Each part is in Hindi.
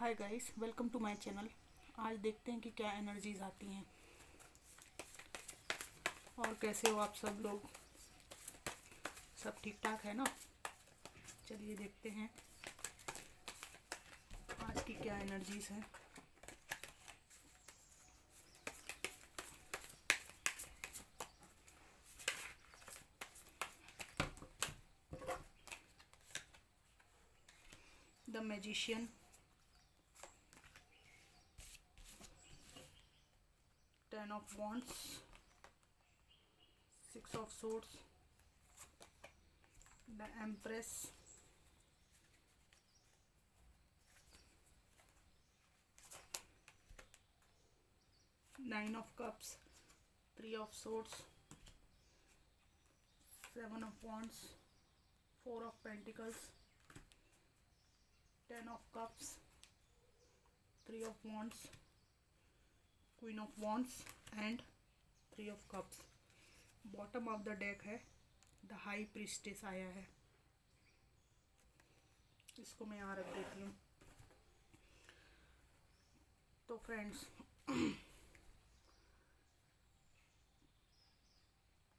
Hi guys, welcome to my channel. आज देखते हैं कि क्या एनर्जीज आती हैं और कैसे हो आप सब लोग। सब ठीक ठाक है ना। चलिए देखते हैं आज की क्या एनर्जीज हैं। The magician, 10 of wands, 6 of swords, the empress, 9 of cups, 3 of swords, 7 of wands, 4 of pentacles, 10 of cups, 3 of wands, queen of wands and 3 of cups. Bottom of the deck है द हाई प्रीस्टेस आया है। इसको मैं यहाँ रख देती हूँ। तो फ्रेंड्स,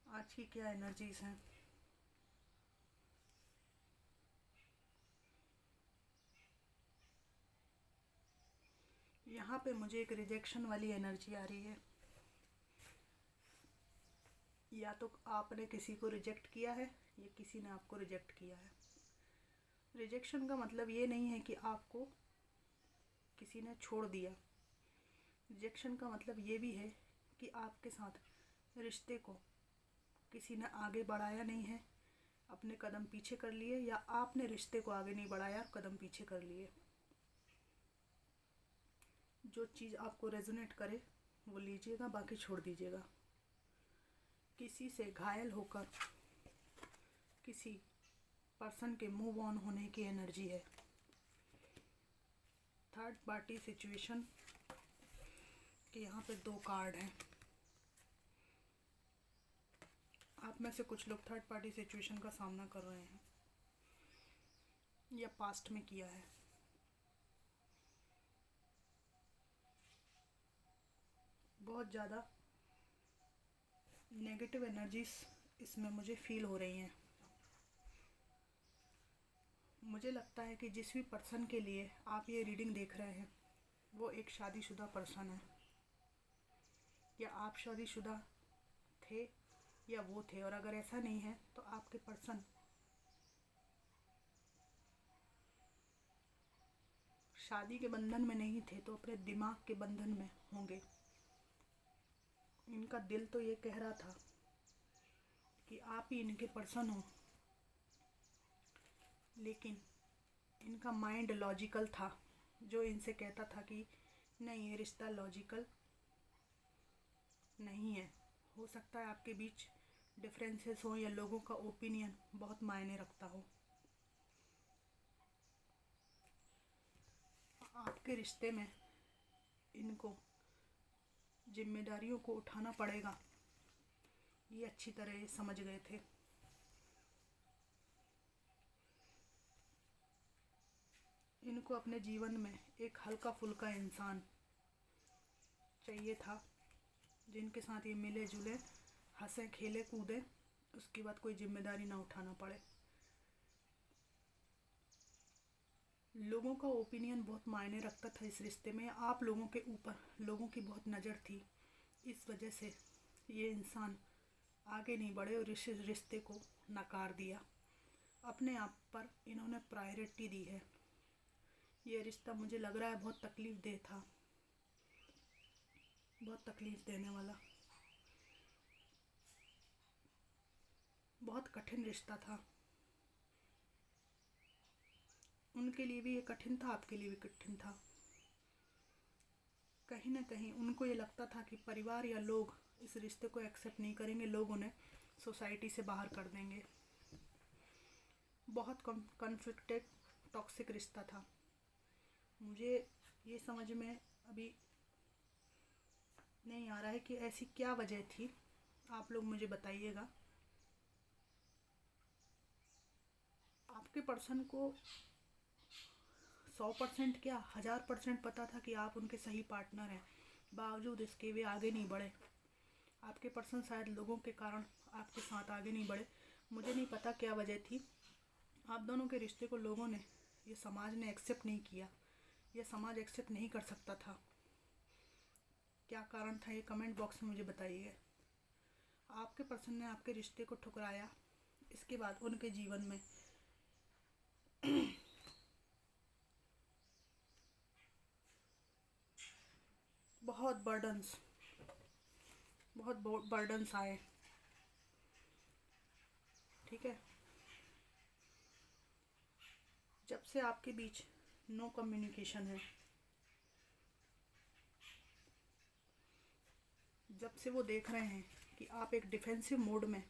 आज की क्या एनर्जीज हैं। यहाँ पे मुझे एक रिजेक्शन वाली एनर्जी आ रही है। या तो आपने किसी को रिजेक्ट किया है या किसी ने आपको रिजेक्ट किया है। रिजेक्शन का मतलब ये नहीं है कि आपको किसी ने छोड़ दिया। रिजेक्शन का मतलब ये भी है कि आपके साथ रिश्ते को किसी ने आगे बढ़ाया नहीं है, अपने कदम पीछे कर लिए, या आपने रिश्ते को आगे नहीं बढ़ाया, कदम पीछे कर लिए। जो चीज़ आपको रेजोनेट करे वो लीजिएगा, बाकी छोड़ दीजिएगा। किसी से घायल होकर किसी पर्सन के मूव ऑन होने की एनर्जी है। थर्ड पार्टी सिचुएशन के यहाँ पे 2 कार्ड हैं। आप में से कुछ लोग थर्ड पार्टी सिचुएशन का सामना कर रहे हैं या पास्ट में किया है। बहुत ज़्यादा नेगेटिव एनर्जीज इसमें मुझे फील हो रही हैं। मुझे लगता है कि जिस भी पर्सन के लिए आप ये रीडिंग देख रहे हैं वो एक शादीशुदा पर्सन है, या आप शादीशुदा थे या वो थे। और अगर ऐसा नहीं है तो आपके पर्सन शादी के बंधन में नहीं थे तो अपने दिमाग के बंधन में होंगे। इनका दिल तो ये कह रहा था कि आप ही इनके पर्सन हो, लेकिन इनका माइंड लॉजिकल था जो इनसे कहता था कि नहीं, ये रिश्ता लॉजिकल नहीं है। हो सकता है आपके बीच डिफरेंसेस हो या लोगों का ओपिनियन बहुत मायने रखता हो। आपके रिश्ते में इनको जिम्मेदारियों को उठाना पड़ेगा, ये अच्छी तरह समझ गए थे। इनको अपने जीवन में एक हल्का फुल्का इंसान चाहिए था जिनके साथ ये मिले जुले, हंसे खेले कूदे, उसके बाद कोई जिम्मेदारी ना उठाना पड़े। लोगों का ओपिनियन बहुत मायने रखता था इस रिश्ते में। आप लोगों के ऊपर लोगों की बहुत नज़र थी, इस वजह से ये इंसान आगे नहीं बढ़े और इस रिश्ते को नकार दिया। अपने आप पर इन्होंने प्रायोरिटी दी है। ये रिश्ता मुझे लग रहा है बहुत तकलीफ़ देह था, बहुत तकलीफ़ देने वाला, बहुत कठिन रिश्ता था। उनके लिए भी ये कठिन था, आपके लिए भी कठिन था। कहीं ना कहीं उनको ये लगता था कि परिवार या लोग इस रिश्ते को एक्सेप्ट नहीं करेंगे, लोग उन्हें सोसाइटी से बाहर कर देंगे। बहुत कॉन्फ्लिक्टेड टॉक्सिक रिश्ता था। मुझे ये समझ में अभी नहीं आ रहा है कि ऐसी क्या वजह थी। आप लोग मुझे बताइएगा। आपके पर्सन को 100% क्या 1000% पता था कि आप उनके सही पार्टनर हैं, बावजूद इसके वे आगे नहीं बढ़े। आपके पर्सन शायद लोगों के कारण आपके साथ आगे नहीं बढ़े। मुझे नहीं पता क्या वजह थी। आप दोनों के रिश्ते को लोगों ने, ये समाज ने एक्सेप्ट नहीं किया। यह समाज एक्सेप्ट नहीं कर सकता था। क्या कारण था, ये कमेंट बॉक्स में मुझे बताइए। आपके पर्सन ने आपके रिश्ते को ठुकराया। इसके बाद उनके जीवन में बहुत बर्डन्स आए। ठीक है, जब से आपके बीच नो कम्युनिकेशन है, जब से वो देख रहे हैं कि आप एक डिफेंसिव मोड में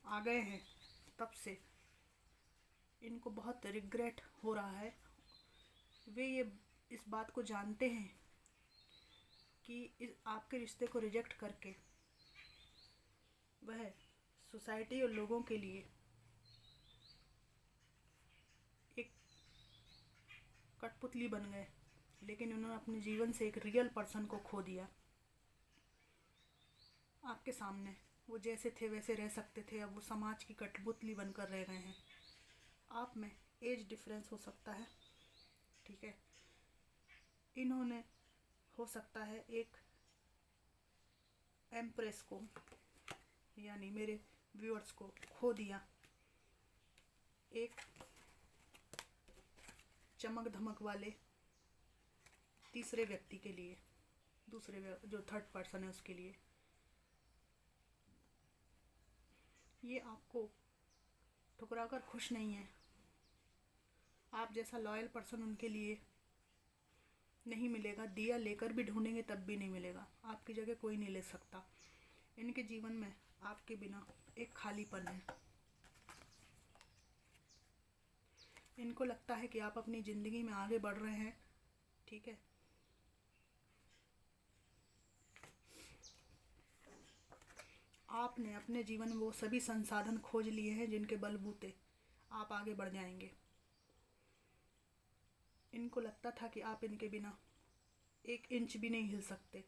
आ गए हैं, तब से इनको बहुत रिग्रेट हो रहा है। वे ये इस बात को जानते हैं कि आपके रिश्ते को रिजेक्ट करके वह सोसाइटी और लोगों के लिए एक कठपुतली बन गए, लेकिन उन्होंने अपने जीवन से एक रियल पर्सन को खो दिया। आपके सामने वो जैसे थे वैसे रह सकते थे, अब वो समाज की कठपुतली बनकर रह गए हैं। आप में एज डिफरेंस हो सकता है, ठीक है। इन्होंने हो सकता है एक एम्प्रेस को, यानी मेरे व्यूअर्स को खो दिया एक चमक धमक वाले तीसरे व्यक्ति के लिए, दूसरे जो थर्ड पर्सन है उसके लिए। ये आपको ठुकराकर खुश नहीं है। आप जैसा लॉयल पर्सन उनके लिए नहीं मिलेगा। दिया लेकर भी ढूंढेंगे तब भी नहीं मिलेगा। आपकी जगह कोई नहीं ले सकता। इनके जीवन में आपके बिना एक खालीपन है। इनको लगता है कि आप अपनी ज़िंदगी में आगे बढ़ रहे हैं, ठीक है। आपने अपने जीवन में वो सभी संसाधन खोज लिए हैं जिनके बलबूते आप आगे बढ़ जाएंगे। इनको लगता था कि आप इनके बिना 1 इंच भी नहीं हिल सकते,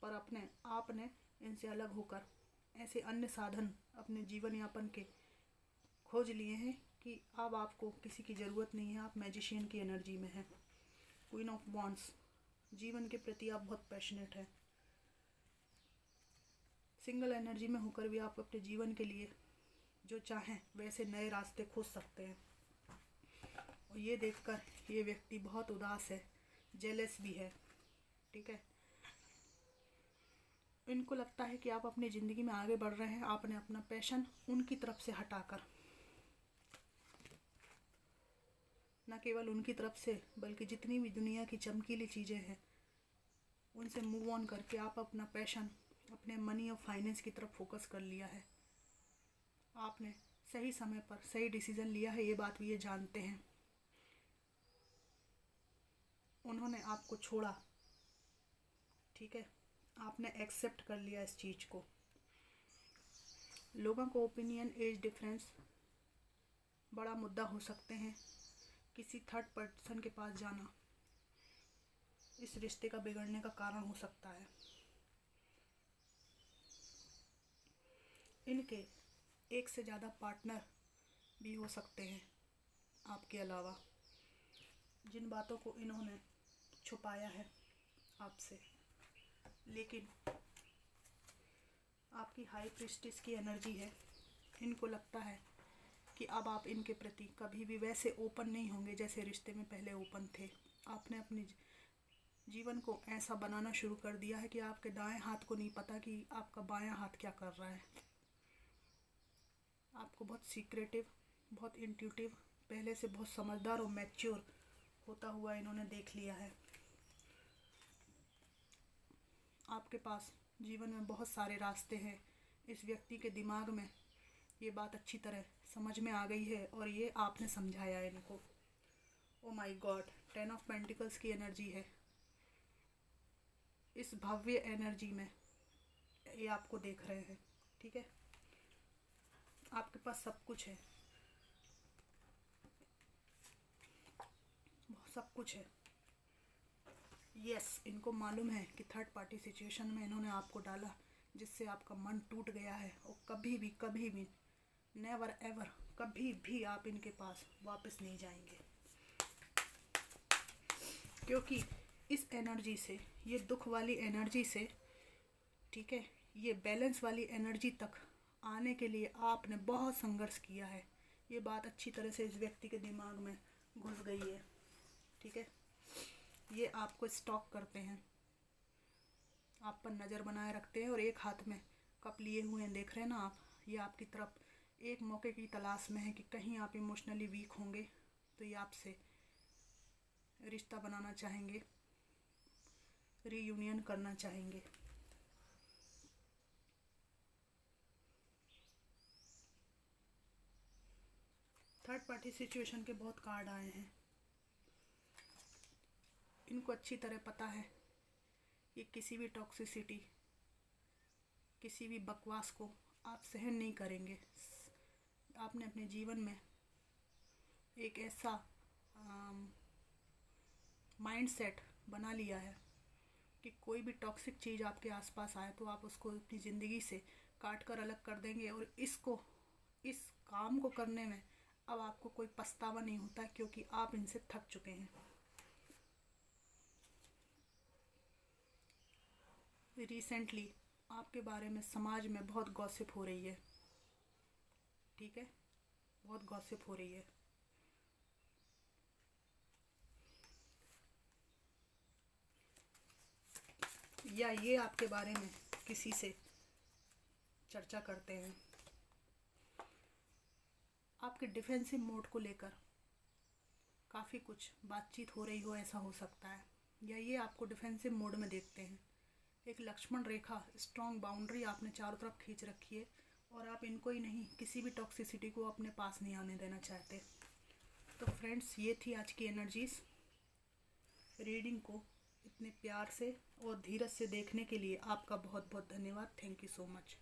पर आपने इनसे अलग होकर ऐसे अन्य साधन अपने जीवन यापन के खोज लिए हैं कि अब आपको किसी की ज़रूरत नहीं है। आप मैजिशियन की एनर्जी में हैं। क्वीन ऑफ वॉन्ड्स, जीवन के प्रति आप बहुत पैशनेट हैं। सिंगल एनर्जी में होकर भी आप अपने जीवन के लिए जो चाहें वैसे नए रास्ते खोज सकते हैं। और ये देखकर ये व्यक्ति बहुत उदास है, जेलस भी है, ठीक है। इनको लगता है कि आप अपनी ज़िंदगी में आगे बढ़ रहे हैं। आपने अपना पैशन उनकी तरफ से हटाकर, न केवल उनकी तरफ से बल्कि जितनी भी दुनिया की चमकीली चीज़ें हैं उनसे मूव ऑन करके आप अपना पैशन अपने मनी और फाइनेंस की तरफ फोकस कर लिया है। आपने सही समय पर सही डिसीज़न लिया है, ये बात भी ये जानते हैं। उन्होंने आपको छोड़ा, ठीक है। आपने एक्सेप्ट कर लिया इस चीज़ को। लोगों को ओपिनियन, एज डिफरेंस बड़ा मुद्दा हो सकते हैं। किसी थर्ड पर्सन के पास जाना इस रिश्ते का बिगड़ने का कारण हो सकता है। इनके एक से ज़्यादा पार्टनर भी हो सकते हैं आपके अलावा, जिन बातों को इन्होंने छुपाया है आपसे। लेकिन आपकी हाई प्रीस्टिस की एनर्जी है। इनको लगता है कि अब आप इनके प्रति कभी भी वैसे ओपन नहीं होंगे जैसे रिश्ते में पहले ओपन थे। आपने अपने जीवन को ऐसा बनाना शुरू कर दिया है कि आपके दाएं हाथ को नहीं पता कि आपका बायां हाथ क्या कर रहा है। आपको बहुत सीक्रेटिव, बहुत इंट्यूटिव, पहले से बहुत समझदार और मैच्योर होता हुआ इन्होंने देख लिया है। आपके पास जीवन में बहुत सारे रास्ते हैं। इस व्यक्ति के दिमाग में ये बात अच्छी तरह समझ में आ गई है और ये आपने समझाया है इनको। Oh my God, 10 of pentacles की एनर्जी है। इस भव्य एनर्जी में ये आपको देख रहे हैं, ठीक है। आपके पास सब कुछ है, सब कुछ है। यस, इनको मालूम है कि थर्ड पार्टी सिचुएशन में इन्होंने आपको डाला, जिससे आपका मन टूट गया है, और कभी भी नेवर एवर कभी भी आप इनके पास वापस नहीं जाएंगे, क्योंकि इस एनर्जी से, ये दुख वाली एनर्जी से, ठीक है, ये बैलेंस वाली एनर्जी तक आने के लिए आपने बहुत संघर्ष किया है। ये बात अच्छी तरह से इस व्यक्ति के दिमाग में घुस गई है, ठीक है। ये आपको स्टॉक करते हैं, आप पर नज़र बनाए रखते हैं, और एक हाथ में कप लिए हुए हैं, देख रहे हैं ना आप। ये आपकी तरफ एक मौके की तलाश में है कि कहीं आप इमोशनली वीक होंगे तो ये आपसे रिश्ता बनाना चाहेंगे, रीयूनियन करना चाहेंगे। थर्ड पार्टी सिचुएशन के बहुत कार्ड आए हैं। इनको अच्छी तरह पता है कि किसी भी टॉक्सिसिटी, किसी भी बकवास को आप सहन नहीं करेंगे। आपने अपने जीवन में एक ऐसा माइंडसेट बना लिया है कि कोई भी टॉक्सिक चीज़ आपके आसपास आए तो आप उसको अपनी ज़िंदगी से काट कर अलग कर देंगे, और इस काम को करने में अब आपको कोई पछतावा नहीं होता, क्योंकि आप इनसे थक चुके हैं। रिसेंटली आपके बारे में समाज में बहुत गॉसिप हो रही है, ठीक है, बहुत गॉसिप हो रही है। या ये आपके बारे में किसी से चर्चा करते हैं। आपके डिफेंसिव मोड को लेकर काफ़ी कुछ बातचीत हो रही हो, ऐसा हो सकता है। या ये आपको डिफेंसिव मोड में देखते हैं। एक लक्ष्मण रेखा, स्ट्रॉन्ग बाउंड्री आपने चारों तरफ खींच रखी है, और आप इनको ही नहीं, किसी भी टॉक्सिसिटी को अपने पास नहीं आने देना चाहते। तो फ्रेंड्स, ये थी आज की एनर्जीज़। रीडिंग को इतने प्यार से और धीरज से देखने के लिए आपका बहुत बहुत धन्यवाद। Thank you so much.